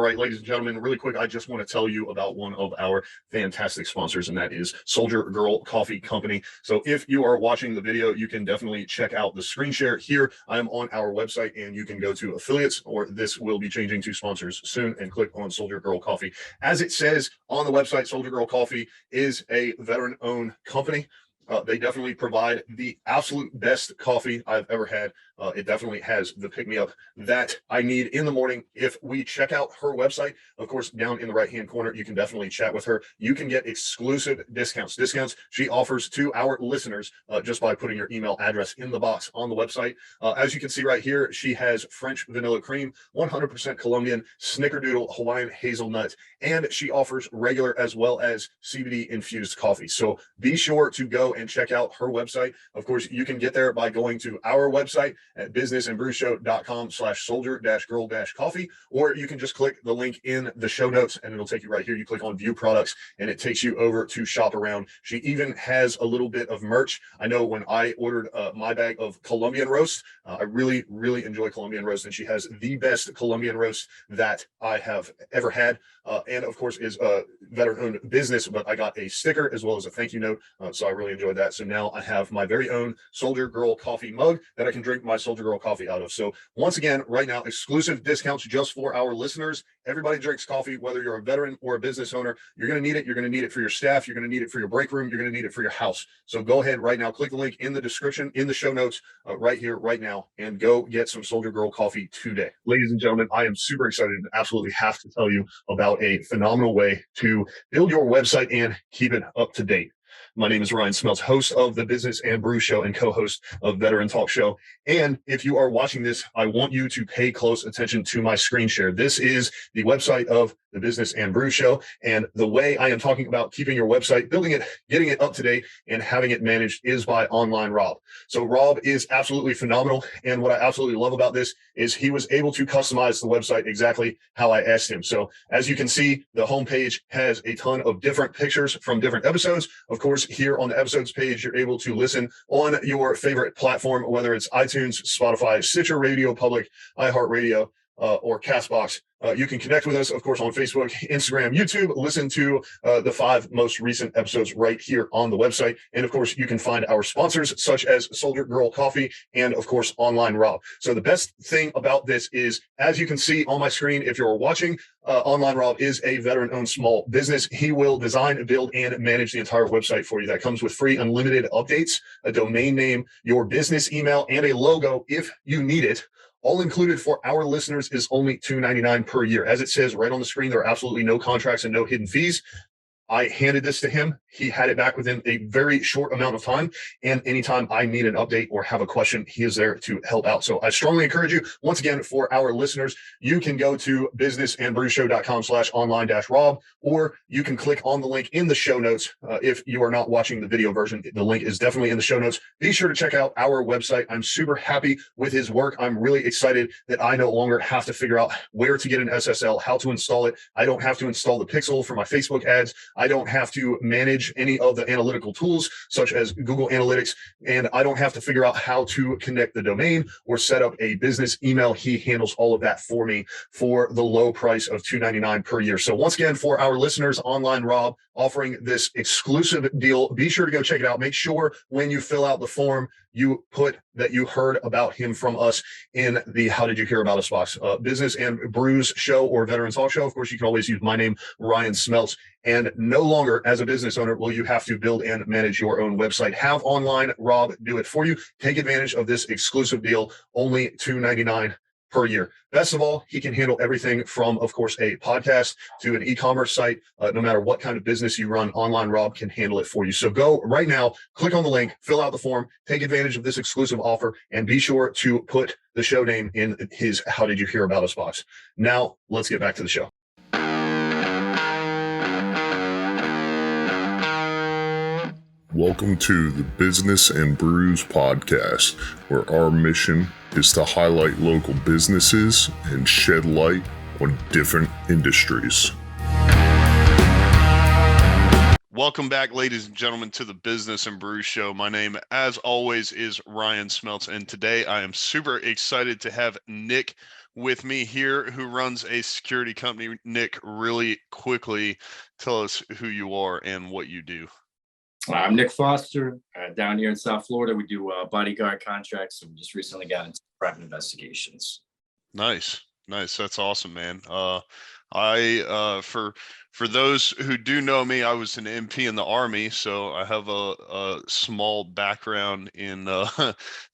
right, ladies and gentlemen, really quick, I just want to tell you about one of our fantastic sponsors, and that is Soldier Girl Coffee Company. So if you are watching the video, you can definitely check out the screen share here. I am on our website, and you can go to affiliates, or this will be changing to sponsors soon, and click on Soldier Girl Coffee. As it says on the website, Soldier Girl Coffee is a veteran-owned company. They definitely provide the absolute best coffee I've ever had. It definitely has the pick-me-up that I need in the morning. If we check out her website, of course, down in the right-hand corner, you can definitely chat with her. You can get exclusive discounts she offers to our listeners just by putting your email address in the box on the website. As you can see right here, she has French vanilla cream, 100% Colombian, snickerdoodle Hawaiian hazelnut, and she offers regular as well as CBD-infused coffee. So be sure to go and check out her website. Of course, you can get there by going to our website at businessandbrewshow.com/soldier-girl-coffee, or you can just click the link in the show notes and it'll take you right here. You click on view products and it takes you over to shop around. She even has a little bit of merch. I know when I ordered my bag of Colombian roast, I really enjoy Colombian roast, and she has the best Colombian roast that I have ever had. And of course is a veteran-owned business, but I got a sticker as well as a thank you note. So I really enjoyed that. So now I have my very own Soldier Girl coffee mug that I can drink my Soldier Girl coffee out of. So once again, right now, exclusive discounts just for our listeners. Everybody drinks coffee, whether you're a veteran or a business owner. You're going to need it. You're going to need it for your staff. You're going to need it for your break room. You're going to need it for your house. So go ahead right now, click the link in the description, in the show notes, right here, right now, and go get some Soldier Girl coffee today. Ladies and gentlemen, I am super excited and absolutely have to tell you about a phenomenal way to build your website and keep it up to date. My name is Ryan Smeltz, host of the Business and Brews Show and co-host of Veteran Talk Show. And if you are watching this, I want you to pay close attention to my screen share. This is the website of the Business and Brews Show. And the way I am talking about keeping your website, building it, getting it up to date, and having it managed is by Online Rob. So Rob is absolutely phenomenal. And what I absolutely love about this is he was able to customize the website exactly how I asked him. So as you can see, the homepage has a ton of different pictures from different episodes. Of course, here on the episodes page, you're able to listen on your favorite platform, whether it's iTunes, Spotify, Stitcher Radio Public, iHeartRadio, or Castbox. You can connect with us, of course, on Facebook, Instagram, YouTube. Listen to the 5 most recent episodes right here on the website. And of course, you can find our sponsors such as Soldier Girl Coffee and, of course, Online Rob. So the best thing about this is, as you can see on my screen, if you're watching, Online Rob is a veteran-owned small business. He will design, build, and manage the entire website for you. That comes with free unlimited updates, a domain name, your business email, and a logo if you need it. All included for our listeners is only $2.99 per year. As it says right on the screen, there are absolutely no contracts and no hidden fees. I handed this to him. He had it back within a very short amount of time. And anytime I need an update or have a question, he is there to help out. So I strongly encourage you, once again, for our listeners, you can go to businessandbrewshow.com/online-rob, or you can click on the link in the show notes. If you are not watching the video version, the link is definitely in the show notes. Be sure to check out our website. I'm super happy with his work. I'm really excited that I no longer have to figure out where to get an SSL, how to install it. I don't have to install the pixel for my Facebook ads. I don't have to manage any of the analytical tools such as Google Analytics, and I don't have to figure out how to connect the domain or set up a business email. He handles all of that for me for the low price of $2.99 per year. So once again, for our listeners, Online Rob offering this exclusive deal. Be sure to go check it out. Make sure when you fill out the form, you put that you heard about him from us in the How Did You Hear About Us box. Business and Brews Show or Veteran Talk Show. Of course, you can always use my name, Ryan Smeltz. And no longer, as a business owner, will you have to build and manage your own website. Have Online Rob do it for you. Take advantage of this exclusive deal, only $2.99 per year. Best of all, he can handle everything from, of course, a podcast to an e-commerce site. No matter what kind of business you run, Online Rob can handle it for you. So go right now, click on the link, fill out the form, take advantage of this exclusive offer, and be sure to put the show name in his How Did You Hear About Us box. Now, let's get back to the show. Welcome to the Business and Brews podcast, where our mission is to highlight local businesses and shed light on different industries. Welcome back, ladies and gentlemen, to the Business and Brews Show. My name, as always, is Ryan Smeltz, and today I am super excited to have Nick with me here who runs a security company. Nick, really quickly, tell us who you are and what you do. I'm Nick Foster. Down here in South Florida, we do bodyguard contracts, and we just recently got into private investigations. Nice. That's awesome, man. I for those who do know me, I was an MP in the Army, so I have a small background in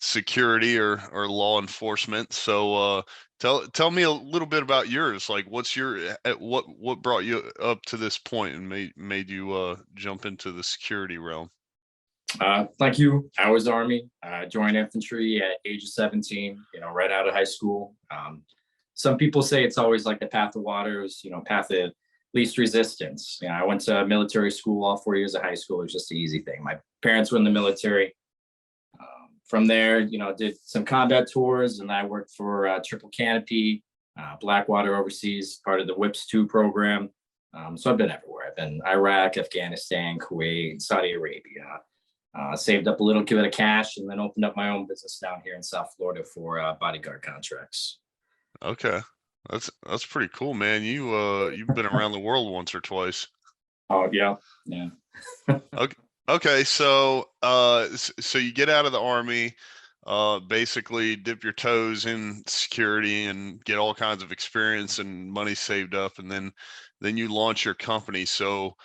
security or law enforcement. So tell me a little bit about yours. Like, what's your what brought you up to this point and made you jump into the security realm? Like you, I was Army. Joined infantry at age of 17. Right out of high school. Some people say it's always like the path of waters, path of least resistance. I went to military school all 4 years of high school. It was just the easy thing. My parents were in the military. From there, did some combat tours, and I worked for Triple Canopy, Blackwater overseas, part of the WIPS 2 program. So I've been everywhere. I've been Iraq, Afghanistan, Kuwait, Saudi Arabia. Saved up a little bit of cash and then opened up my own business down here in South Florida for bodyguard contracts. Okay. That's pretty cool, man. You've been around the world once or twice. Oh yeah. Okay, so so you get out of the Army, basically dip your toes in security and get all kinds of experience and money saved up, and then you launch your company. So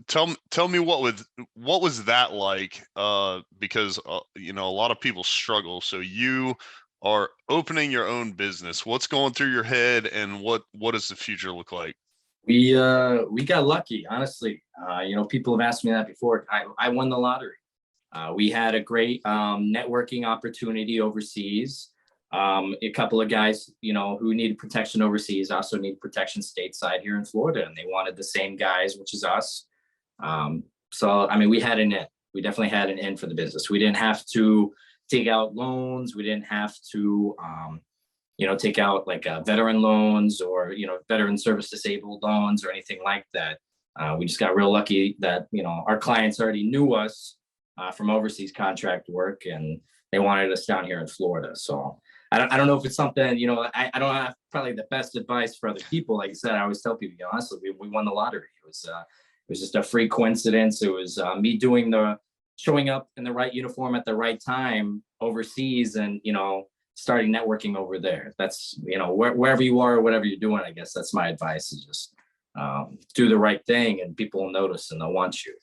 tell me what was that like? Because a lot of people struggle. So you are opening your own business. What's going through your head, and what does the future look like? We got lucky, honestly. People have asked me that before. I won the lottery. We had a great networking opportunity overseas. A couple of guys, who needed protection overseas also need protection stateside here in Florida, and they wanted the same guys, which is us. So I mean, we had an in. We definitely had an in for the business. We didn't have to take out loans. We didn't have to, take out like veteran loans or, veteran service disabled loans or anything like that. We just got real lucky that, our clients already knew us from overseas contract work, and they wanted us down here in Florida. So I don't know if it's something, I don't have probably the best advice for other people. Like I said, I always tell people, honestly, we won the lottery. It was just a free coincidence. It was me showing up in the right uniform at the right time overseas, and starting networking over there. That's wherever you are, whatever you're doing, I guess that's my advice, is just do the right thing, and people will notice and they'll want you.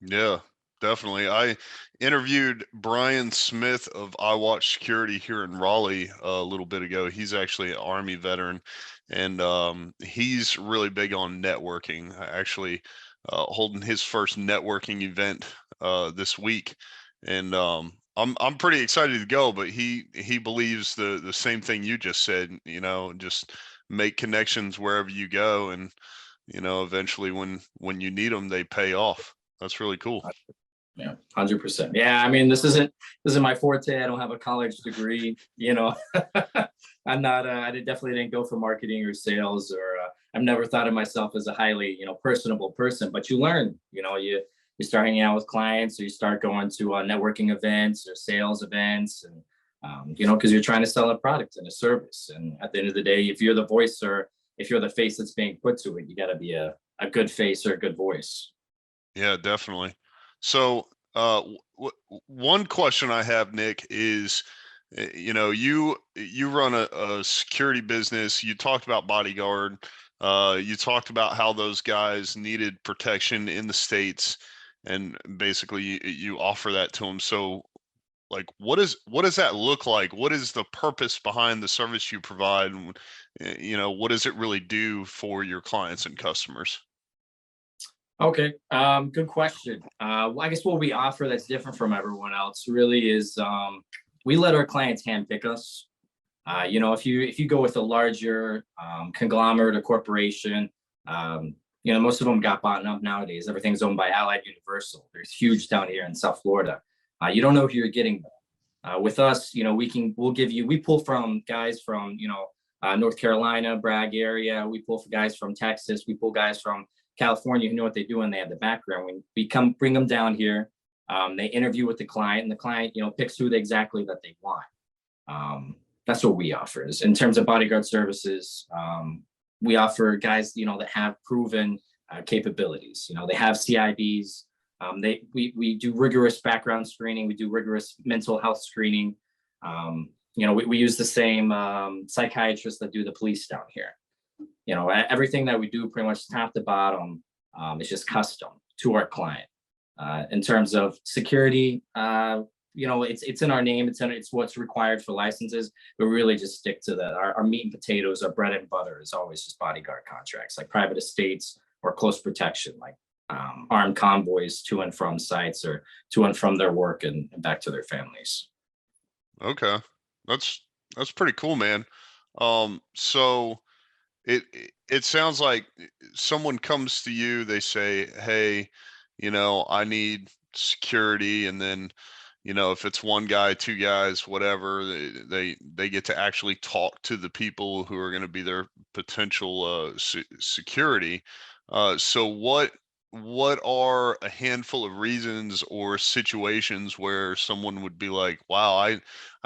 Yeah, definitely. I interviewed Brian Smith of I Watch Security here in Raleigh a little bit ago. He's actually an Army veteran, and he's really big on networking. Actually, holding his first networking event this week, and I'm pretty excited to go. But he believes the same thing you just said. Just make connections wherever you go, and eventually when you need them, they pay off. That's really cool. Yeah, 100%. Yeah, I mean, this isn't my forte. I don't have a college degree. I'm not. I definitely didn't go for marketing or sales, or I've never thought of myself as a highly, personable person. But you learn. You start hanging out with clients, or you start going to networking events or sales events, and because you're trying to sell a product and a service. And at the end of the day, if you're the voice or if you're the face that's being put to it, you got to be a good face or a good voice. Yeah, definitely. So, one question I have, Nick, is, you run a security business. You talked about bodyguard. You talked about how those guys needed protection in the States, and basically you offer that to them. So, like, what does that look like? What is the purpose behind the service you provide? What does it really do for your clients and customers? Okay, good question. Well, I guess what we offer that's different from everyone else really is we let our clients handpick us. If you go with a larger conglomerate or corporation, most of them got bought up nowadays. Everything's owned by Allied Universal. They're huge down here in South Florida. You don't know who you're getting. With us, we pull from guys from North Carolina, Bragg area. We pull for guys from Texas. We pull guys from California who know what they do and they have the background. We bring them down here. They interview with the client, and the client, picks who exactly that they want. That's what we offer. Is in terms of bodyguard services, we offer guys, that have proven capabilities. They have CIBs. We do rigorous background screening. We do rigorous mental health screening. We use the same psychiatrists that do the police down here. Everything that we do, pretty much top to bottom, is just custom to our client. In terms of security, it's in our name. It's what's required for licenses. But we really just stick to that. Our meat and potatoes, our bread and butter is always just bodyguard contracts, like private estates or close protection, like armed convoys to and from sites or to and from their work and back to their families. Okay, that's pretty cool, man. So it sounds like someone comes to you, they say, hey, I need security, and then if it's one guy, two guys, whatever, they get to actually talk to the people who are going to be their potential security. So what are a handful of reasons or situations where someone would be like, wow, I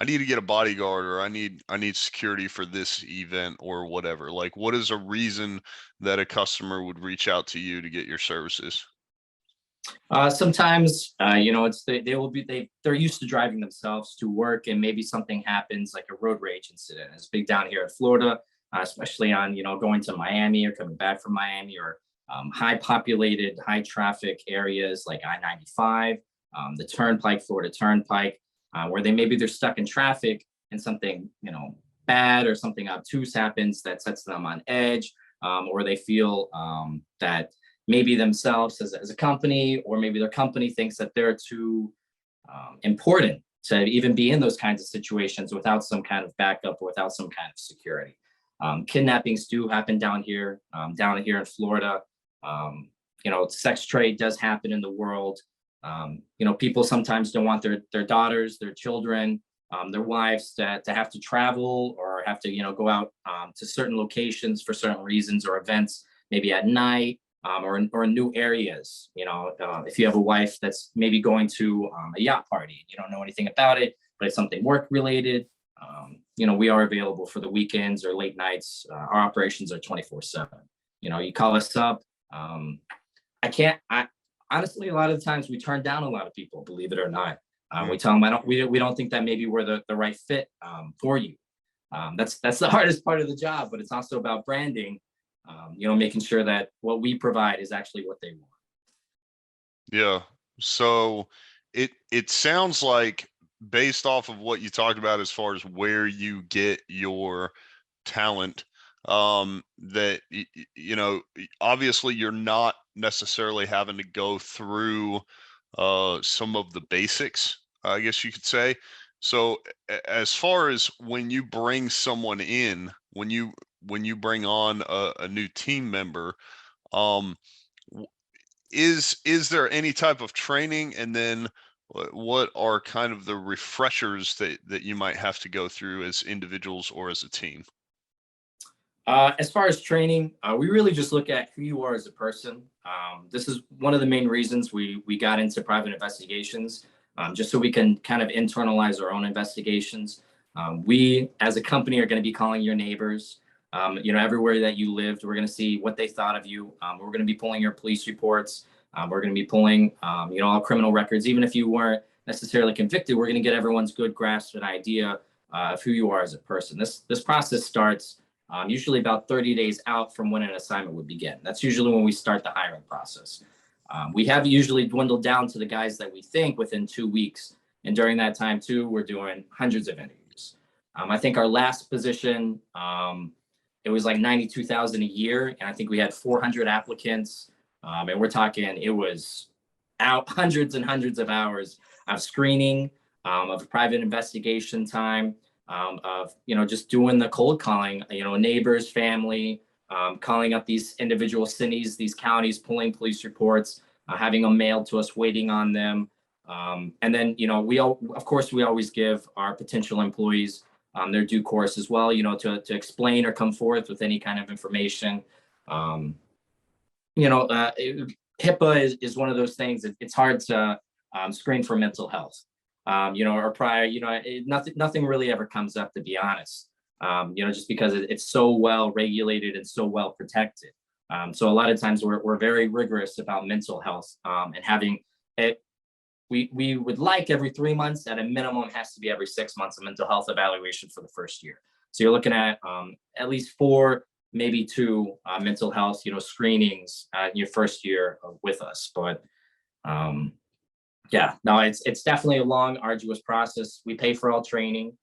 need to get a bodyguard, or I need security for this event or whatever? Like, what is a reason that a customer would reach out to you to get your services? Sometimes, they're used to driving themselves to work, and maybe something happens, like a road rage incident. It's big down here in Florida, especially on, going to Miami or coming back from Miami, or high populated, high traffic areas like I-95, the Turnpike, Florida Turnpike, where they're stuck in traffic and something, bad or something obtuse happens that sets them on edge, or they feel that maybe themselves as a company, or maybe their company thinks that they're too important to even be in those kinds of situations without some kind of backup or without some kind of security. Kidnappings do happen down here in Florida. Sex trade does happen in the world. People sometimes don't want their daughters, their children, their wives to have to travel or have to, go out to certain locations for certain reasons or events, maybe at night, or in new areas. If you have a wife that's maybe going to a yacht party, you don't know anything about it, but it's something work related. We are available for the weekends or late nights. Our operations are 24/7. You call us up. Honestly, a lot of the times we turn down a lot of people, believe it or not. We tell them, we don't think that maybe we're the right fit for you. That's the hardest part of the job, but it's also about branding, making sure that what we provide is actually what they want. Yeah. So it sounds like, based off of what you talked about as far as where you get your talent, that obviously you're not necessarily having to go through some of the basics, I guess you could say. So as far as when you bring someone in, when you bring on a new team member, um is there any type of training, and then what are kind of the refreshers that you might have to go through as individuals or as a team? As far as training, we really just look at who you are as a person. This is one of the main reasons we got into private investigations, just so we can kind of internalize our own investigations. We, as a company, are going to be calling your neighbors. Everywhere that you lived, we're going to see what they thought of you. We're going to be pulling your police reports. We're going to be pulling, all criminal records. Even if you weren't necessarily convicted, we're going to get everyone's good grasp and idea of who you are as a person. This process starts usually about 30 days out from when an assignment would begin. That's usually when we start the hiring process. We have usually dwindled down to the guys that we think within 2 weeks. And during that time, too, we're doing hundreds of interviews. I think our last position, it was like 92,000 a year. And I think we had 400 applicants. And we're talking, it was out hundreds and hundreds of hours of screening, of private investigation time, of just doing the cold calling, neighbors, family, calling up these individual cities, these counties, pulling police reports, having them mailed to us, waiting on them. And then, we always give our potential employees their due course as well, to explain or come forth with any kind of information. HIPAA is one of those things. It's hard to screen for mental health. or prior, nothing really ever comes up, to be honest. Just because it's so well regulated and so well protected. So a lot of times we're very rigorous about mental health, and having it. We would like every 3 months, at a minimum, it has to be every 6 months, a mental health evaluation for the first year. So you're looking at least 4, maybe 2 mental health, screenings in your first year with us. But yeah, no, it's definitely a long, arduous process. We pay for all training.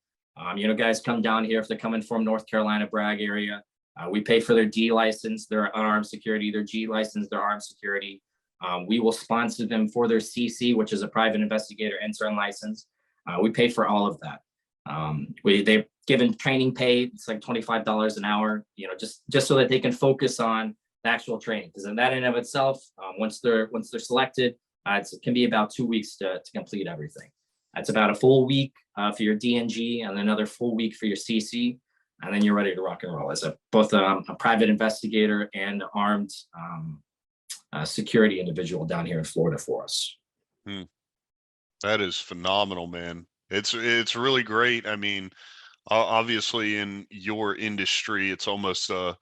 Guys come down here if they're coming from North Carolina, Bragg area. We pay for their D license, their unarmed security, their G license, their armed security. We will sponsor them for their CC, which is a private investigator intern license. We pay for all of that. They've given training pay. It's like $25 an hour, just so that they can focus on the actual training. Because in that in of itself, once they're selected, it can be about 2 weeks to complete everything. That's about a full week for your DNG and another full week for your CC. And then you're ready to rock and roll as both a private investigator and armed security individual down here in Florida for us. That is phenomenal, man. It's really great. I mean, obviously in your industry, it's almost a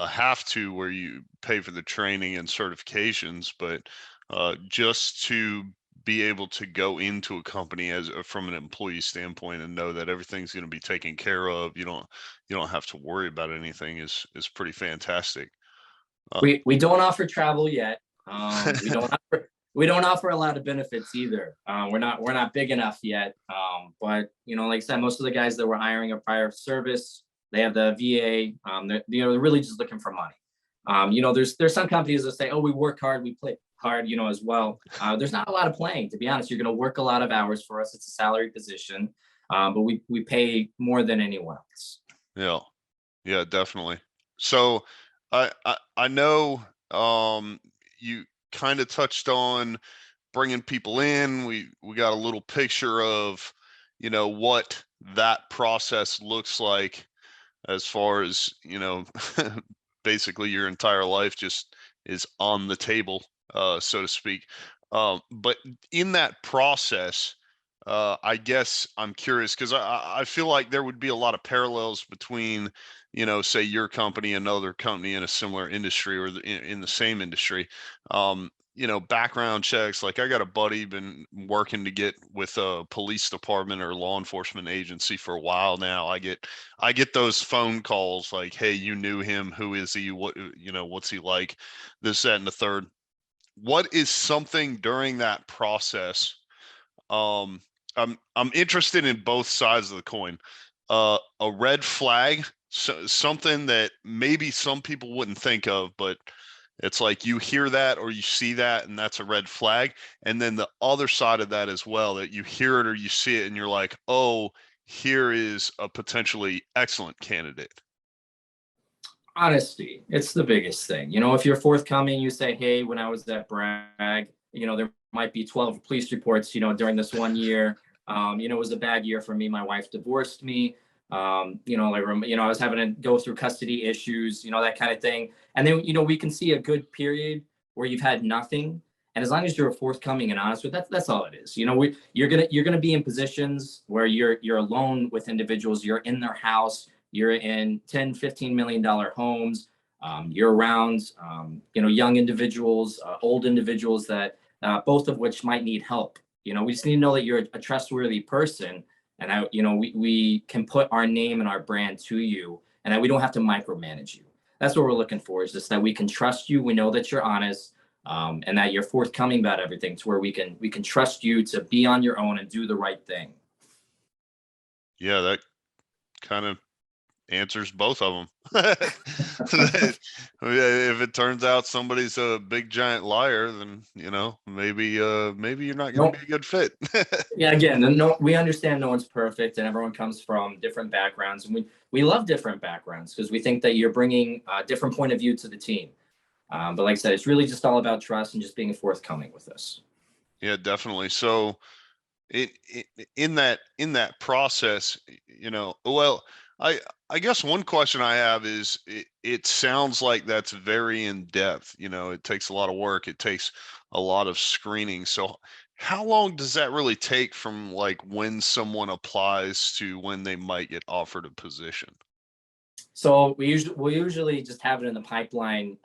have to where you pay for the training and certifications, but just to be able to go into a company from an employee standpoint and know that everything's going to be taken care of, you don't have to worry about anything is pretty fantastic. We don't offer travel yet. We don't offer a lot of benefits either. We're not big enough yet. But like I said, most of the guys that we're hiring are prior service. They have the VA. They're really just looking for money. There's some companies that say, oh, we work hard, we play hard, as well. There's not a lot of playing, to be honest. You're going to work a lot of hours for us. It's a salary position, but we pay more than anyone else. Yeah, definitely. So I know you kind of touched on bringing people in. We got a little picture of what that process looks like, as far as basically your entire life just is on the table, so to speak. But in that process, I guess I'm curious because I feel like there would be a lot of parallels between, say your company and another company in a similar industry or in the same industry. Background checks. Like I got a buddy been working to get with a police department or law enforcement agency for a while now. I get those phone calls like, hey, you knew him. Who is he? What's he like? This, that, and the third. What is something during that process? I'm interested in both sides of the coin. A red flag, something that maybe some people wouldn't think of, but it's like you hear that or you see that, and that's a red flag. And then the other side of that as well, that you hear it or you see it, and you're like, oh, here is a potentially excellent candidate. Honesty, it's the biggest thing. If you're forthcoming, you say, hey, when I was at Bragg, there might be 12 police reports, during this 1 year. It was a bad year for me. My wife divorced me. I was having to go through custody issues, that kind of thing. And then, we can see a good period where you've had nothing. And as long as you're forthcoming and honest with that's all it is. You're gonna be in positions where you're alone with individuals. You're in their house. You're in $10-15 million homes. You're around, young individuals, old individuals that both of which might need help. We just need to know that you're a trustworthy person, and we can put our name and our brand to you, and that we don't have to micromanage you. That's what we're looking for, is just that we can trust you. We know that you're honest, and that you're forthcoming about everything, to where we can trust you to be on your own and do the right thing. Yeah, that kind of answers both of them. If it turns out somebody's a big giant liar, then maybe you're not going to be a good fit. Yeah, again, we understand no one's perfect, and everyone comes from different backgrounds, and we love different backgrounds because we think that you're bringing a different point of view to the team. But like I said, it's really just all about trust and just being forthcoming with us. Yeah, definitely. So in that process, well, I guess one question I have is, it sounds like that's very in depth. It takes a lot of work. It takes a lot of screening. So how long does that really take from like when someone applies to when they might get offered a position? So we usually just have it in the pipeline.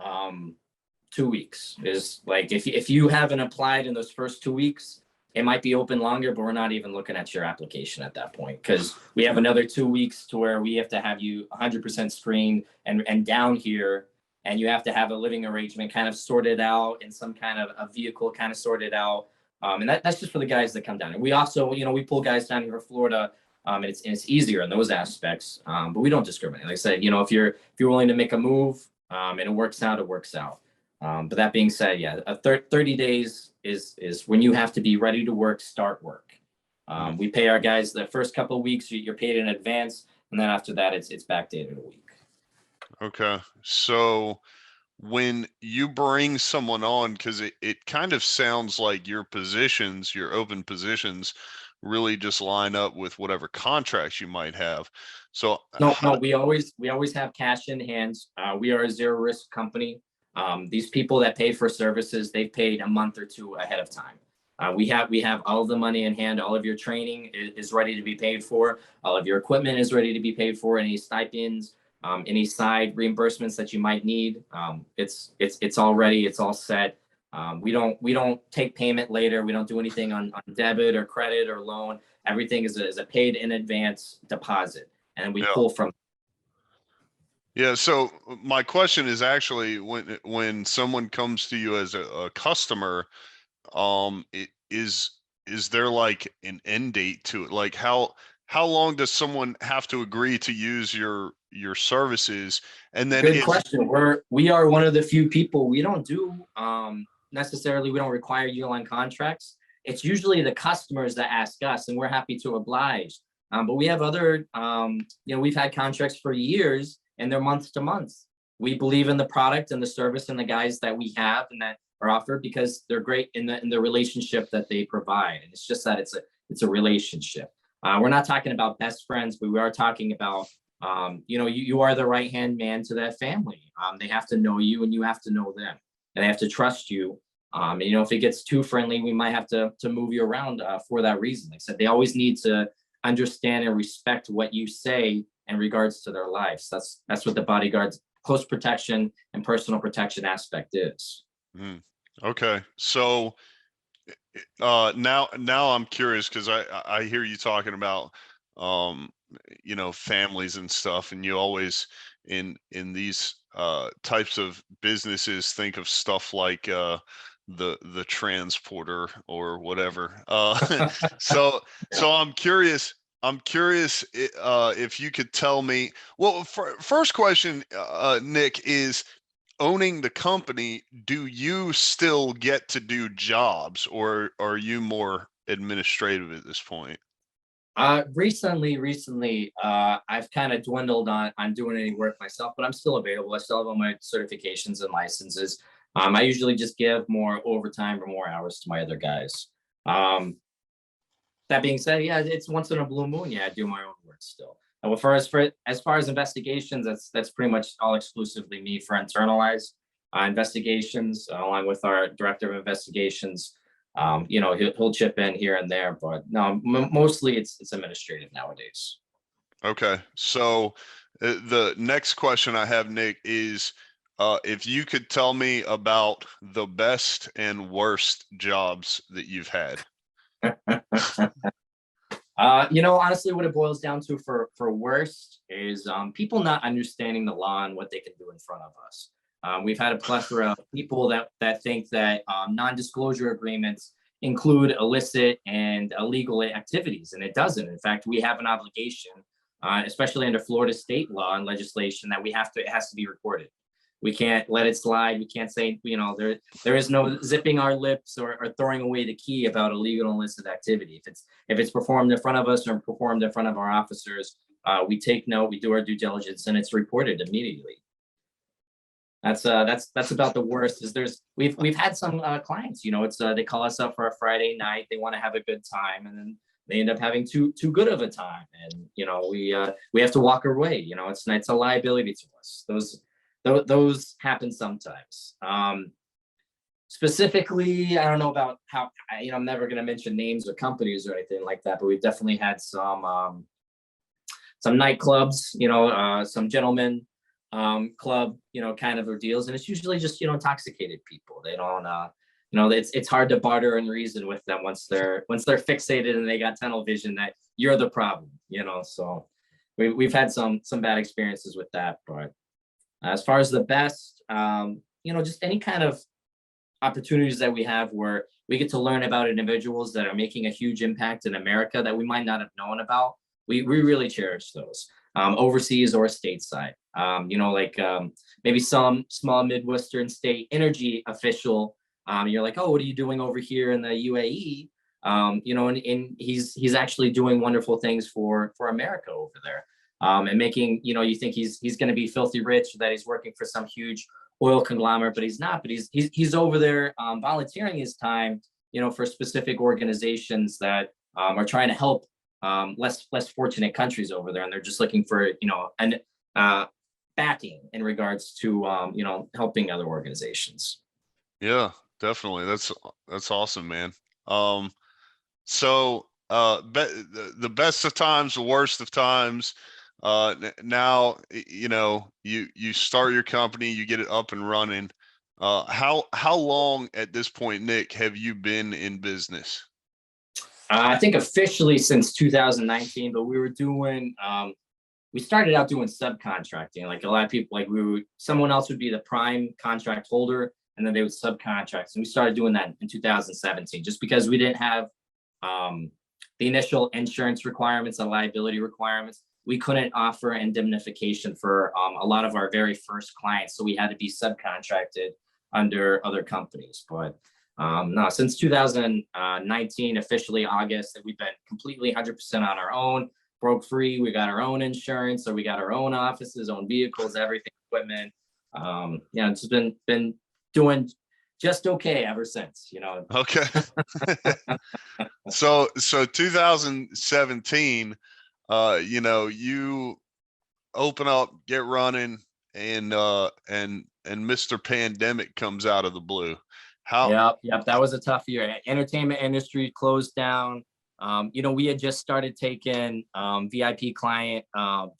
2 weeks is like, if you haven't applied in those first 2 weeks, it might be open longer, but we're not even looking at your application at that point, because we have another 2 weeks to where we have to have you 100% screened and down here, and you have to have a living arrangement kind of sorted out and some kind of a vehicle kind of sorted out. And that's just for the guys that come down. And we also, we pull guys down here for Florida. And it's easier in those aspects. But we don't discriminate. Like I said, if you're willing to make a move, and it works out, it works out. But that being said, yeah, 30 days is when you have to be ready to work, start work. We pay our guys the first couple of weeks, you're paid in advance, and then after that, it's backdated a week. Okay. So when you bring someone on, because it kind of sounds like your open positions really just line up with whatever contracts you might have. So No, we always have cash in hands. We are a zero risk company. These people that pay for services, they've paid a month or two ahead of time. We have all of the money in hand. All of your training is ready to be paid for. All of your equipment is ready to be paid for. Any stipends, any side reimbursements that you might need, it's all ready. It's all set. We don't take payment later. We don't do anything on debit or credit or loan. Everything is a paid in advance deposit, and we pull from. Yeah. So my question is actually, when someone comes to you as a customer, is there like an end date to it? Like how long does someone have to agree to use your services? And then Good question. We are one of the few people, we don't do necessarily, we don't require year-long contracts. It's usually the customers that ask us, and we're happy to oblige. But we have other, we've had contracts for years, and they're month to month. We believe in the product and the service and the guys that we have and that are offered, because they're great in the relationship that they provide. And it's just that it's a relationship. We're not talking about best friends, but we are talking about, you are the right-hand man to that family. They have to know you, and you have to know them, and they have to trust you. And, if it gets too friendly, we might have to move you around for that reason. Like I said, they always need to understand and respect what you say in regards to their lives. That's what the bodyguard's close protection and personal protection aspect is. Okay. So now I'm curious, because I hear you talking about families and stuff, and you always in these types of businesses think of stuff like the transporter or whatever. So I'm curious. If you could tell me. Well, first question, Nick, is owning the company. Do you still get to do jobs, or are you more administrative at this point? Recently, I've kind of dwindled on doing any work myself, but I'm still available. I still have all my certifications and licenses. I usually just give more overtime or more hours to my other guys. That being said, yeah, it's once in a blue moon. Yeah, I do my own work still. And as far as investigations, that's pretty much all exclusively me for internalized investigations, along with our director of investigations. He'll chip in here and there, but no, mostly it's administrative nowadays. Okay, so the next question I have, Nick, is if you could tell me about the best and worst jobs that you've had. Honestly, what it boils down to for worst is people not understanding the law and what they can do in front of us. We've had a plethora of people that think that non-disclosure agreements include illicit and illegal activities, and it doesn't. In fact, we have an obligation, especially under Florida state law and legislation, that it has to be recorded. We can't let it slide. We can't say, there is no zipping our lips or throwing away the key about illegal and illicit activity. If it's performed in front of us or performed in front of our officers, we take note, we do our due diligence, and it's reported immediately. That's about the worst. We've had some clients, they call us up for a Friday night. They want to have a good time, and then they end up having too good of a time, and we have to walk away. It's a liability to us. Those happen sometimes. Specifically, I don't know about how, I'm never going to mention names or companies or anything like that, but we've definitely had some nightclubs, some gentlemen club, kind of ordeals. And it's usually just, intoxicated people. They don't, it's hard to barter and reason with them once they're fixated and they got tunnel vision that you're the problem, so we've had some bad experiences with that. But as far as the best, just any kind of opportunities that we have where we get to learn about individuals that are making a huge impact in America that we might not have known about. We really cherish those, overseas or stateside. Maybe some small Midwestern state energy official. You're like, oh, what are you doing over here in the UAE? And he's actually doing wonderful things for America over there, and making, you think he's going to be filthy rich, that he's working for some huge oil conglomerate, but he's not. But he's over there volunteering his time, for specific organizations that are trying to help less fortunate countries over there, and they're just looking for an backing in regards to helping other organizations. Yeah, definitely. That's awesome, man. So the best of times, the worst of times. Now you start your company, you get it up and running. How long at this point, Nick, have you been in business? I think officially since 2019, but we were doing we started out doing subcontracting. Like a lot of people, like someone else would be the prime contract holder, and then they would subcontract. And we started doing that in 2017, just because we didn't have the initial insurance requirements and liability requirements. We couldn't offer indemnification for a lot of our very first clients. So we had to be subcontracted under other companies. But no, since 2019, officially August, we've been completely 100% on our own, broke free. We got our own insurance, so we got our own offices, own vehicles, everything, equipment. It's been doing just okay ever since, Okay. So 2017, you open up, get running, and Mr. Pandemic comes out of the blue. Yep, that was a tough year. Entertainment industry closed down. We had just started taking VIP client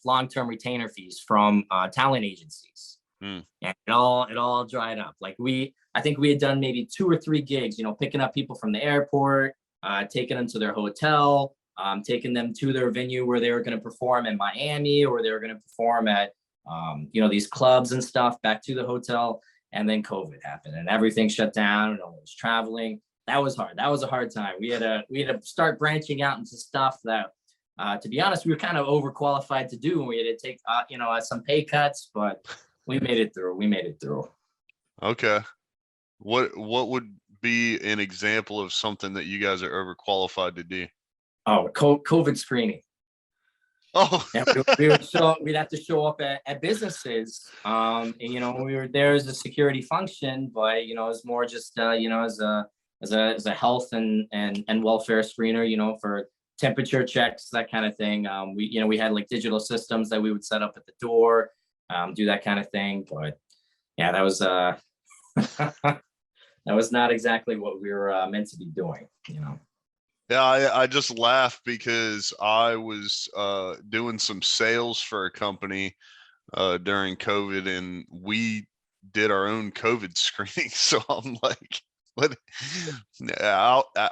long-term retainer fees from talent agencies. And it all dried up. Like I think we had done maybe 2 or 3 gigs, picking up people from the airport, taking them to their hotel, taking them to their venue where they were going to perform in Miami, or they were going to perform at, these clubs and stuff, back to the hotel. And then COVID happened and everything shut down, and no one was traveling. That was hard. That was a hard time. We had to start branching out into stuff that, to be honest, we were kind of overqualified to do. And we had to take, some pay cuts, but we made it through. Okay. What would be an example of something that you guys are overqualified to do? Oh, COVID screening. Oh, And we'd have to show up at businesses. And, when we were there as a security function, but, it was more just, as a health and welfare screener, for temperature checks, that kind of thing. We had like digital systems that we would set up at the door, do that kind of thing. But yeah, that was that was not exactly what we were meant to be doing. yeah. I just laugh because I was doing some sales for a company during COVID, and we did our own COVID screening. So I'm like,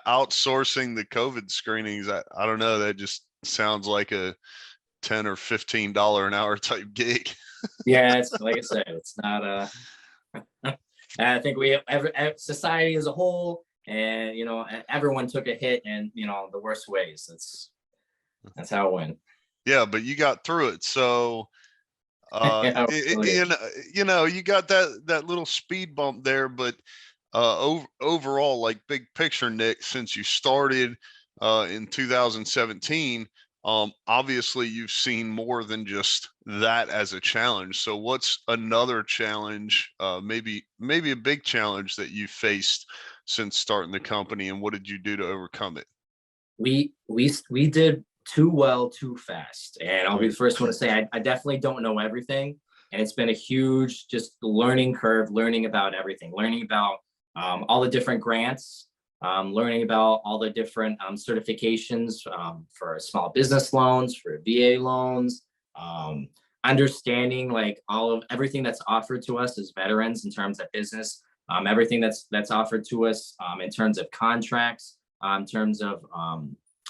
outsourcing the COVID screenings. I don't know. That just sounds like a $10 or $15 an hour type gig. Yeah, it's like I said, it's not I think we have society as a whole, and everyone took a hit, and the worst ways. That's how it went. Yeah, but you got through it. So Yeah, you got that little speed bump there, but overall, like big picture, Nick, since you started in 2017, obviously you've seen more than just that as a challenge. So what's another challenge, maybe a big challenge that you faced since starting the company, and what did you do to overcome it? we did too well too fast, and I'll be the first one to say I definitely don't know everything, and it's been a huge just learning curve, learning about everything, learning about all the different grants, learning about all the different certifications for small business loans, for VA loans, understanding like everything that's offered to us as veterans in terms of business, everything that's offered to us in terms of contracts, in terms of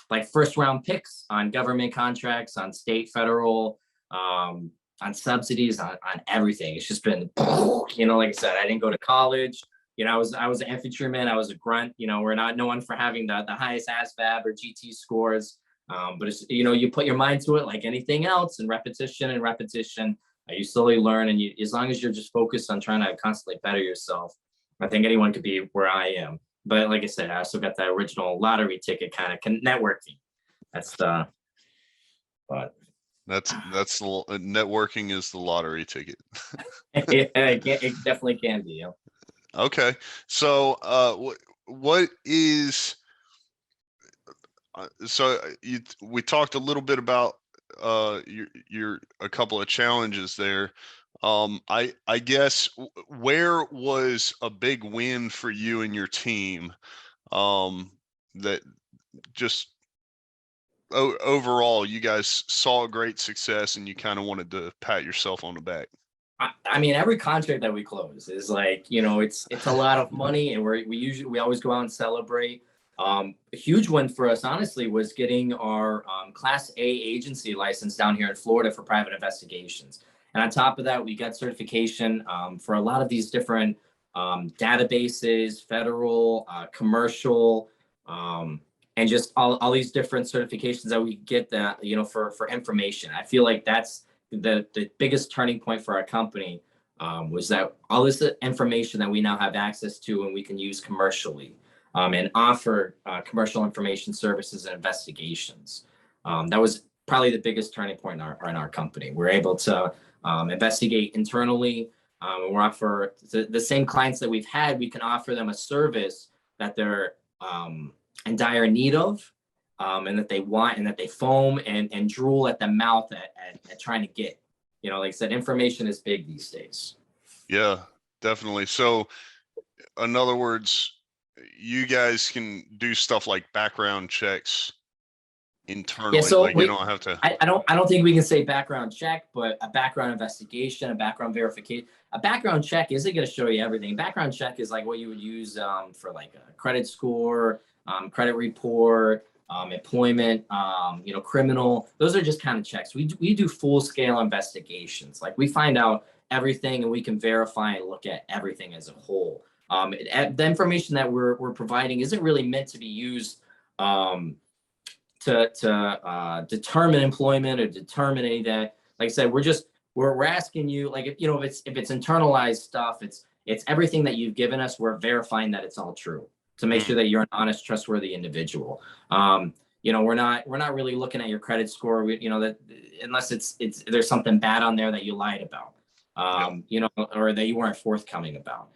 like first round picks on government contracts, on state, federal, on subsidies, on everything. It's just been, like I said, I didn't go to college. I was an infantryman. I was a grunt. We're not known for having the highest ASVAB or GT scores. But it's, you put your mind to it like anything else, and repetition, you slowly learn. And as long as you're just focused on trying to constantly better yourself, I think anyone could be where I am. But like I said, I also got that original lottery ticket kind of networking. That's networking is the lottery ticket. It definitely can be. Okay. So, what is, we talked a little bit about your a couple of challenges there. I guess where was a big win for you and your team, that just overall you guys saw great success and you kind of wanted to pat yourself on the back? I mean, every contract that we close is like, it's a lot of money, and we always go out and celebrate. A huge one for us, honestly, was getting our Class A agency license down here in Florida for private investigations. And on top of that, we got certification for a lot of these different databases, federal, commercial, and just all these different certifications that we get that, for information. I feel like that's the biggest turning point for our company, was that all this information that we now have access to and we can use commercially, and offer commercial information services and investigations. That was probably the biggest turning point in our company. We're able to investigate internally. We're offer the same clients that we've had, we can offer them a service that they're in dire need of, and that they want, and that they foam and drool at the mouth at trying to get. Like I said, information is big these days. Yeah, definitely. So in other words, you guys can do stuff like background checks internally. Yeah, so you don't have to. I don't think we can say background check, but a background investigation, a background verification. A background check isn't going to show you everything. Background check is like what you would use for like a credit score, credit report, employment, criminal. Those are just kind of checks. We do full scale investigations. Like we find out everything, and we can verify and look at everything as a whole. The information that we're providing isn't really meant to be used to determine employment or determine any of that. Like I said, we're asking you, like, if it's internalized stuff, it's everything that you've given us. We're verifying that it's all true to make sure that you're an honest, trustworthy individual. We're not really looking at your credit score. That unless there's something bad on there that you lied about, or that you weren't forthcoming about.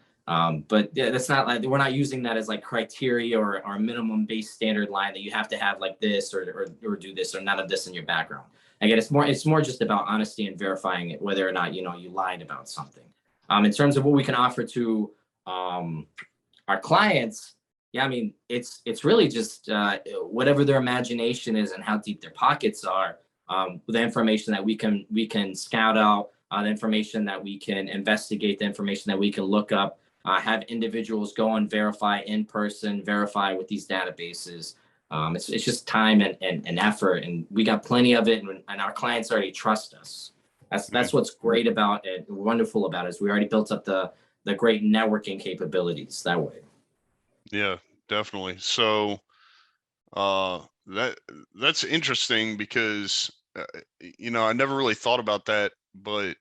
But that's not like, we're not using that as like criteria or minimum base standard line that you have to have like this or do this or none of this in your background. Again, it's more just about honesty and verifying it, whether or not you lied about something. In terms of what we can offer to our clients, yeah, I mean, it's really just whatever their imagination is and how deep their pockets are. The information that we can scout out, the information that we can investigate, the information that we can look up, have individuals go and verify in person, verify with these databases. It's just time and effort, and we got plenty of it, and our clients already trust us. That's what's great about it, wonderful about it, is we already built up the great networking capabilities that way. Yeah, definitely. So that's interesting because I never really thought about that, but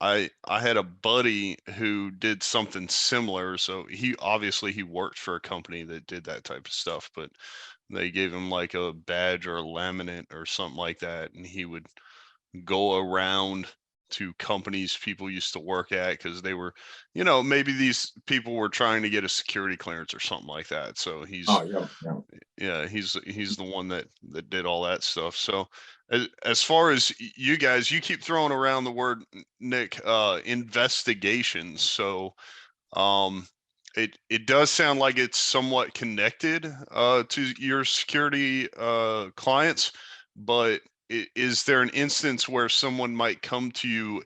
I had a buddy who did something similar. So he worked for a company that did that type of stuff, but they gave him like a badge or a laminate or something like that, and he would go around to companies people used to work at because they were, maybe these people were trying to get a security clearance or something like that. So he's the one that did all that stuff. So as far as you guys, you keep throwing around the word, Nick, investigations. So It does sound like it's somewhat connected to your security clients, but is there an instance where someone might come to you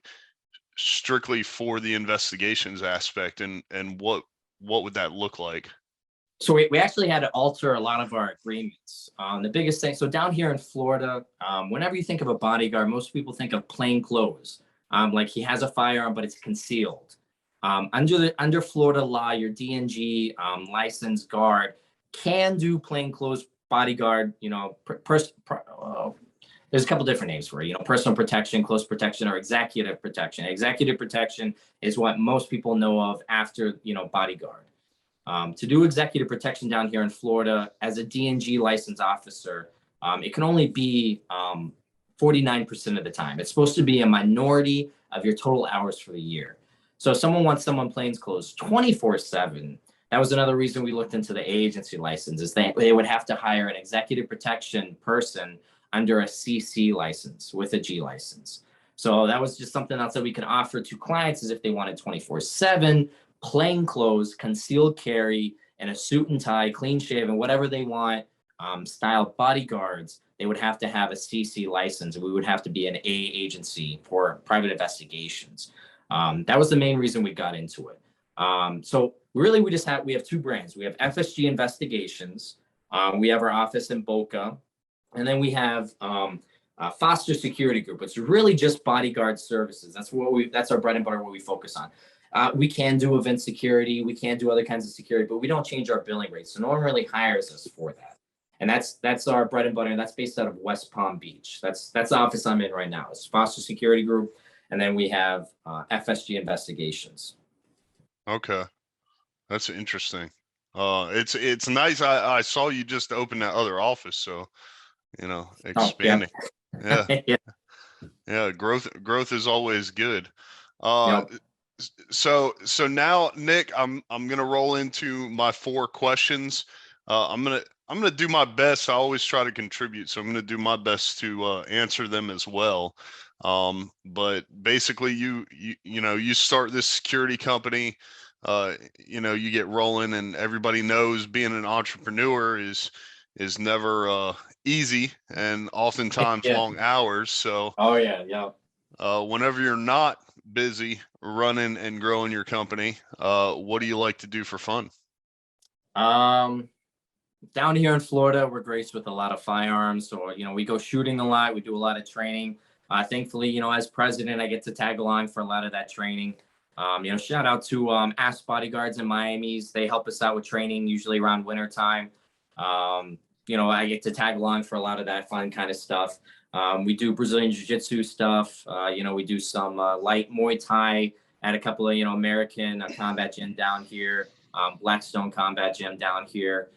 strictly for the investigations aspect, and what would that look like? So we actually had to alter a lot of our agreements. The biggest thing, so down here in Florida, whenever you think of a bodyguard, most people think of plain clothes. Like he has a firearm, but it's concealed. Under Florida law, your DNG licensed guard can do plain clothes bodyguard. There's a couple different names for it. Personal protection, close protection, or executive protection. Executive protection is what most people know of after bodyguard. To do executive protection down here in Florida as a DNG licensed officer, it can only be 49% of the time. It's supposed to be a minority of your total hours for the year. So if someone wants someone plainclothes 24/7, that was another reason we looked into the agency licenses. They would have to hire an executive protection person under a CC license with a G license. So that was just something else that we could offer to clients, is if they wanted 24/7, plain clothes, concealed carry, and a suit and tie, clean shaven, whatever they want, style bodyguards, they would have to have a CC license. We would have to be an A agency for private investigations. That was the main reason we got into it. So really, we have two brands. We have Fsginvestigations. We have our office in Boca, and then we have Foster Security Group. It's really just bodyguard services. That's our bread and butter, what we focus on. We can do event security, we can do other kinds of security, but we don't change our billing rates. So no one really hires us for that. And that's our bread and butter, and that's based out of West Palm Beach. That's the office I'm in right now. It's Foster Security Group, and then we have Fsginvestigations. Okay, that's interesting. It's nice. I saw you just open that other office, so expanding. Oh, yeah. Yeah. Yeah. Yeah, growth is always good. Yep. So now, Nick, I'm gonna roll into my 4 questions. I'm gonna do my best. I always try to contribute, so I'm gonna do my best to answer them as well. But basically, you start this security company. You get rolling, and everybody knows being an entrepreneur is never easy, and oftentimes Yeah. long hours. So Oh yeah, yeah. whenever you're not busy running and growing your company, what do you like to do for fun? Down here in Florida, we're graced with a lot of firearms. So, we go shooting a lot. We do a lot of training. Thankfully, as president, I get to tag along for a lot of that training. Shout out to Ask Bodyguards in Miami's. They help us out with training, usually around winter time. I get to tag along for a lot of that fun kind of stuff. We do Brazilian Jiu-Jitsu stuff. We do some light Muay Thai at a couple of, American combat gym down here, Blackstone Combat Gym down here,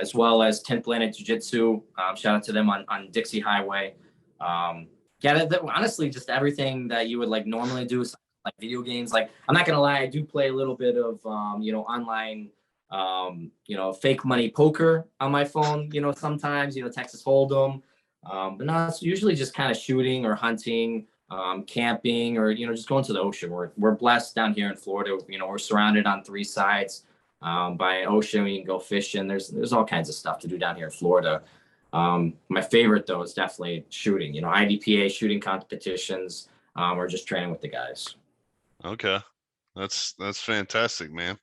as well as 10th Planet Jiu-Jitsu. Shout out to them on Dixie Highway. Honestly, just everything that you would like normally do, like video games. Like, I'm not gonna lie, I do play a little bit of online fake money poker on my phone, sometimes, Texas Hold'em. But no, it's usually just kind of shooting or hunting, camping, or, just going to the ocean. We're blessed down here in Florida. We're surrounded on 3 sides by ocean. We can go fishing. There's all kinds of stuff to do down here in Florida. My favorite though is definitely shooting, IDPA shooting competitions, or just training with the guys. Okay. That's fantastic, man.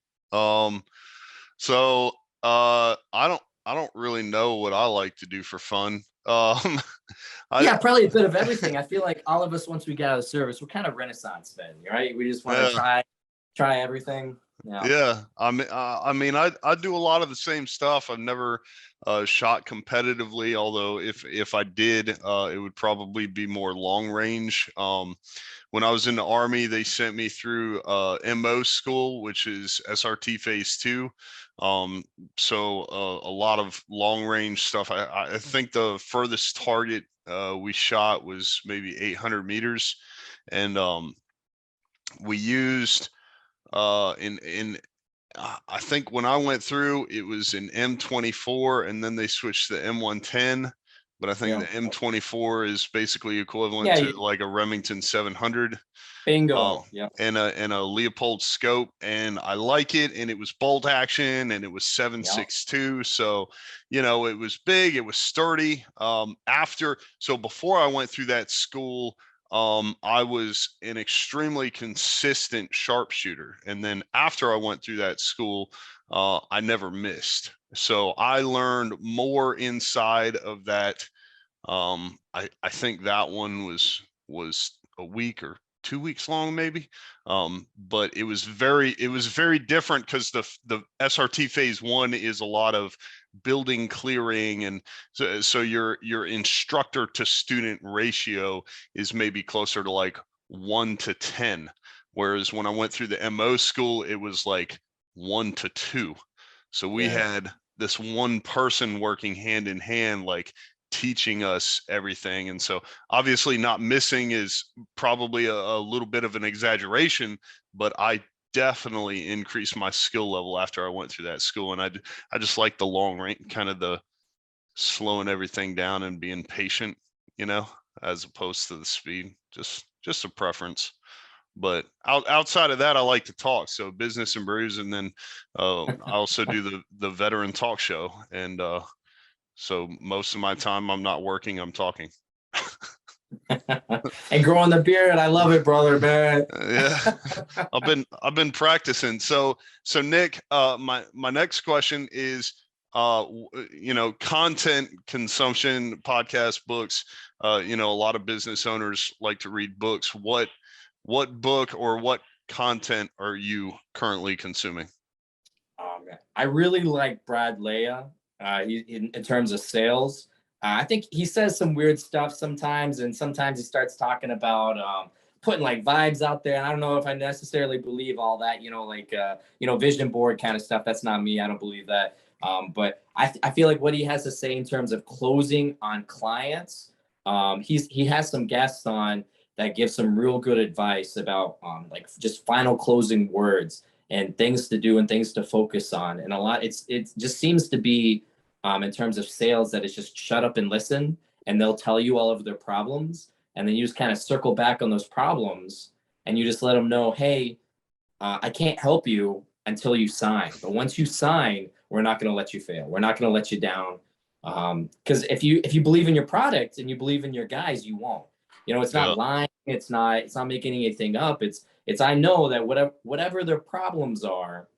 So I don't really know what I like to do for fun. Yeah, probably a bit of everything. I feel like all of us, once we get out of service, we're kind of Renaissance men, right? We just want to try everything. Yeah. I mean, I do a lot of the same stuff. I've never shot competitively, although if I did, it would probably be more long range. When I was in the Army, they sent me through MO school, which is SRT phase 2. So a lot of long range stuff. I think the furthest target we shot was maybe 800 meters, and we used I think when I went through, it was an M24, and then they switched to M110. but I think Yeah. the M24 is basically equivalent Yeah, to like a Remington 700. bingo. Yeah. And a Leopold scope, and I like it. And it was bolt action, and it was 7.62. So, it was big, it was sturdy. Before I went through that school, I was an extremely consistent sharpshooter. And then after I went through that school, I never missed. So I learned more inside of that. I think that one was a week or 2 weeks long, maybe. But it was very different because the SRT phase 1 is a lot of building clearing, and so your instructor to student ratio is maybe closer to like 1 to 10, whereas when I went through the MO school, it was like 1 to 2. So we had this one person working hand in hand, like teaching us everything. And so obviously not missing is probably a little bit of an exaggeration, but I definitely increased my skill level after I went through that school. And I just like the long range, kind of the slowing everything down and being patient, as opposed to the speed. Just a preference. But outside of that, I like to talk. So business and brews, and then I also do the veteran talk show. And so most of my time I'm not working, I'm talking. And growing the beard, I love it, brother, man. Yeah, I've been practicing. So Nick, my next question is, content consumption, podcast, books. A lot of business owners like to read books. What book or what content are you currently consuming? Oh man, I really like Brad Leah. In terms of sales, I think he says some weird stuff sometimes, and sometimes he starts talking about putting like vibes out there. And I don't know if I necessarily believe all that, vision board kind of stuff. That's not me. I don't believe that. But I feel like what he has to say in terms of closing on clients, he has some guests on that give some real good advice about like just final closing words and things to do and things to focus on. And a lot, it just seems to be in terms of sales that it's just shut up and listen, and they'll tell you all of their problems. And then you just kind of circle back on those problems and you just let them know, hey, I can't help you until you sign. But once you sign, we're not going to let you fail. We're not going to let you down. Because if you believe in your product and you believe in your guys, you won't. It's not lying. It's not making anything up. It's I know that whatever their problems are,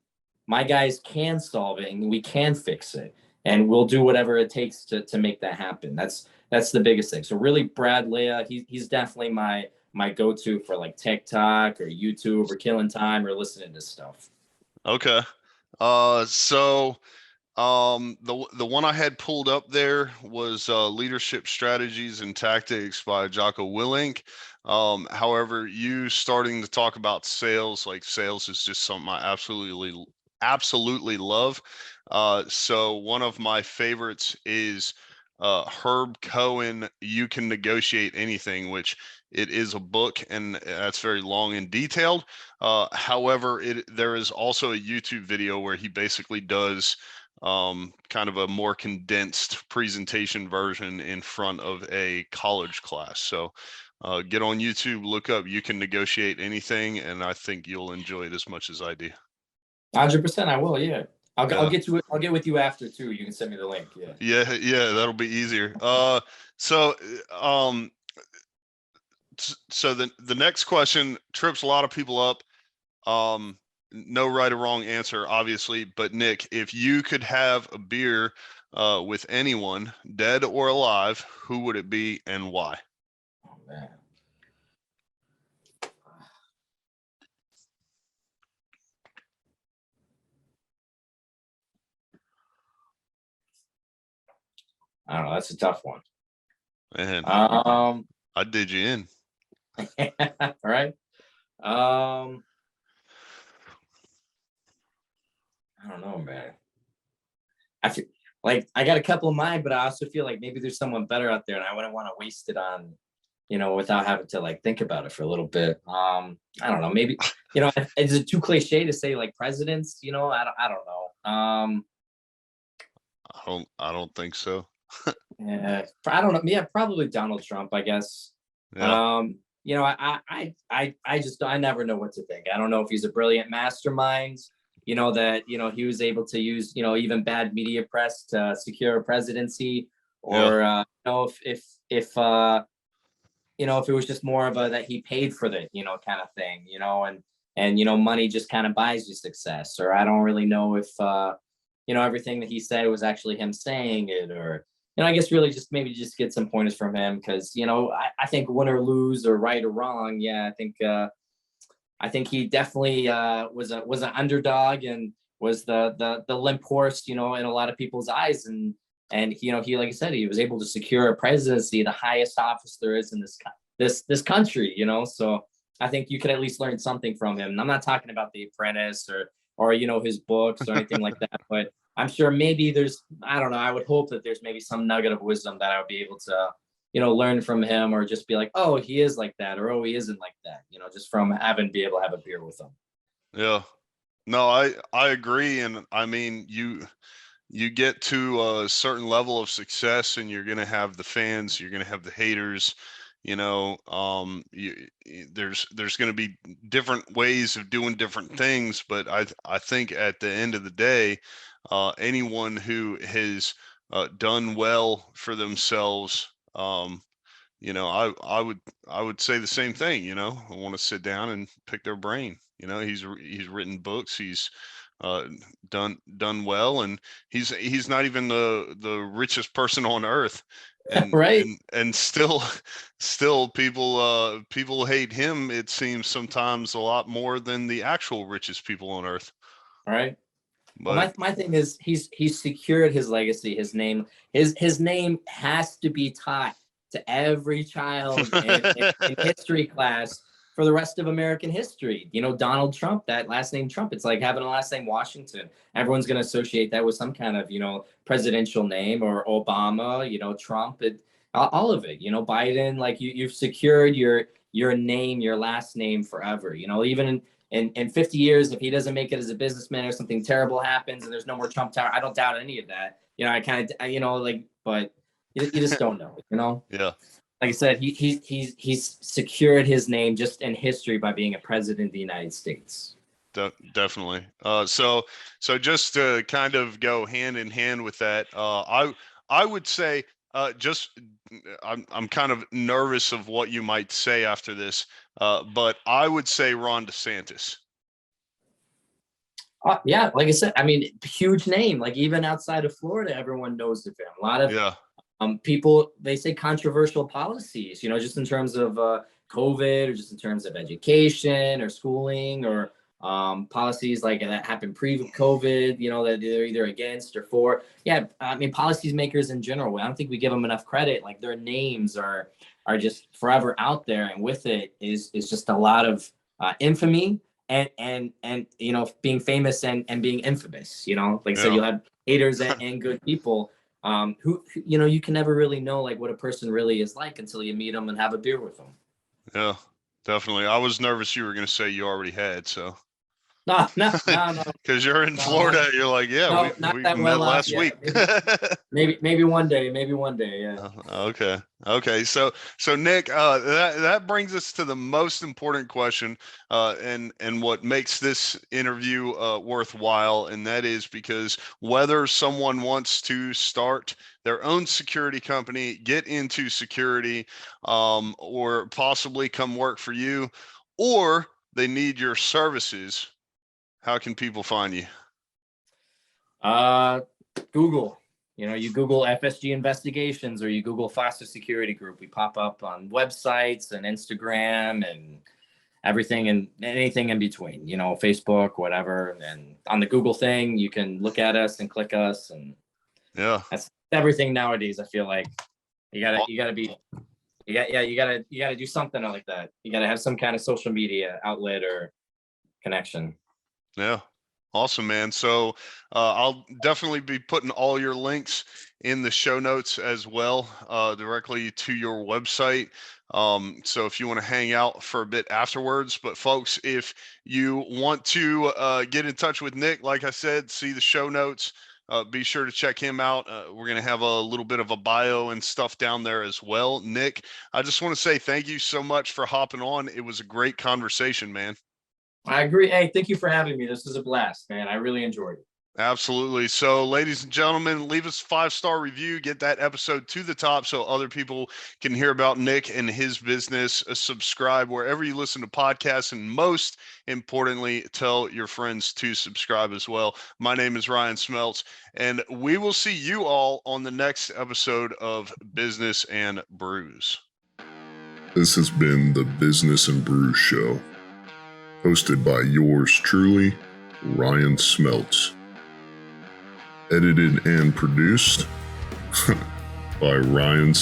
my guys can solve it and we can fix it. And we'll do whatever it takes to make that happen. That's the biggest thing. So really, Brad Leah, he's definitely my go-to for like TikTok or YouTube or killing time or listening to stuff. Okay. The one I had pulled up there was Leadership Strategies and Tactics by Jocko Willink. However, you starting to talk about sales, like sales is just something I absolutely love. So one of my favorites is Herb Cohen, You Can Negotiate Anything, which it is a book, and that's very long and detailed. However, there is also a YouTube video where he basically does kind of a more condensed presentation version in front of a college class. So get on YouTube, look up You Can Negotiate Anything, and I think you'll enjoy it as much as I do. 100%, I will. Yeah, I'll get to it. I'll get with you after too. You can send me the link. Yeah, that'll be easier. So the next question trips a lot of people up. No right or wrong answer, obviously, but Nick, if you could have a beer with anyone, dead or alive, who would it be and why? Oh man. I don't know. That's a tough one. Man, I did you in. All right. I don't know, man. I feel like I got a couple of mine, but I also feel like maybe there's someone better out there, and I wouldn't want to waste it on, without having to like think about it for a little bit. I don't know. Maybe is it too cliche to say like presidents? I don't know. I don't think so. I don't know. Yeah, probably Donald Trump, I guess. Yeah. You know, I never know what to think. I don't know if he's a brilliant mastermind, you know, that, you know, he was able to use, you know, even bad media press to secure a presidency, Yeah. or you know, you know, if it was just more of a that he paid for the, you know, kind of thing, you know, and you know, money just kind of buys you success. Or I don't really know if you know, everything that he said was actually him saying it, or you know, I guess really just maybe just get some pointers from him, because you know, I think win or lose or right or wrong, yeah, I think he definitely was an underdog, and was the limp horse, you know, in a lot of people's eyes. And you know, he, like I said, he was able to secure a presidency, the highest office there is in this country, you know. So I think you could at least learn something from him. And I'm not talking about The Apprentice or you know, his books or anything like that, but I'm sure maybe there's, I don't know, I would hope that there's maybe some nugget of wisdom that I would be able to, you know, learn from him, or just be like, oh, he is like that, or oh, he isn't like that, you know, just from having be able to have a beer with him. Yeah. No, I agree. And I mean, you get to a certain level of success and you're going to have the fans, you're going to have the haters, you know. There's going to be different ways of doing different things, but I think at the end of the day, anyone who has done well for themselves, you know, I would say the same thing. You know, I want to sit down and pick their brain. You know, he's written books, he's uh, done well, and he's not even the richest person on earth, and Right. and still still people hate him. It seems sometimes a lot more than the actual richest people on earth. Right. Well, But my thing is he's secured his legacy, his name, his name has to be taught to every child in history class for the rest of American history. You know, Donald Trump, that last name Trump, it's like having a last name Washington. Everyone's going to associate that with some kind of, you know, presidential name, or Obama, you know, Trump, all of it, you know, Biden, like you've secured your name, your last name forever, you know, even in 50 years, if he doesn't make it as a businessman, or something terrible happens and there's no more Trump Tower, I don't doubt any of that. You know, I kind of, you know, like, but you just don't know, you know? yeah. Like I said, he's secured his name just in history by being a president of the United States. Definitely. So just to kind of go hand in hand with that, I would say just I'm kind of nervous of what you might say after this, but I would say Ron DeSantis. Yeah, like I said, I mean, huge name. Like even outside of Florida, everyone knows of him. A lot of Yeah. people, they say controversial policies, you know, just in terms of COVID, or just in terms of education or schooling, or policies like that happened pre-COVID, you know, that they're either against or for. Yeah, I mean, policy makers in general, I don't think we give them enough credit. Like their names are just forever out there, and with it is just a lot of infamy, and you know, being famous and being infamous. You know, like I said, Yeah. you'll have haters and good people, who you know, you can never really know like what a person really is like until you meet them and have a beer with them. Yeah. Definitely. I was nervous you were going to say you already had, so. No, Because you're in no, not, Florida, you're like, yeah, no, not we that met well off last yet. week. Maybe one day, yeah. Okay. Okay. So Nick, that brings us to the most important question, and what makes this interview worthwhile, and that is because whether someone wants to start their own security company, get into security, or possibly come work for you, or they need your services, how can people find you? Google. You know, you Google Fsginvestigations, or you Google Foster Security Group. We pop up on websites and Instagram and everything and anything in between. You know, Facebook, whatever. And on the Google thing, you can look at us and click us, and Yeah. that's everything nowadays. I feel like you gotta Aw- you gotta be you gotta do something like that. You gotta have some kind of social media outlet or connection. Yeah. Awesome, man. So I'll definitely be putting all your links in the show notes as well, directly to your website. So if you want to hang out for a bit afterwards, but folks, if you want to get in touch with Nick, like I said, see the show notes. be sure to check him out. We're going to have a little bit of a bio and stuff down there as well. Nick, I just want to say thank you so much for hopping on. It was a great conversation, man. I agree. Hey, thank you for having me. This was a blast, man. I really enjoyed it. Absolutely. So, ladies and gentlemen, leave us a 5-star review, get that episode to the top so other people can hear about Nick and his business. Subscribe wherever you listen to podcasts, and most importantly, tell your friends to subscribe as well. My name is Ryan Smeltz, and we will see you all on the next episode of Business and Brews. This has been the Business and Brews Show, hosted by yours truly, Ryan Smeltz. Edited and produced by Ryan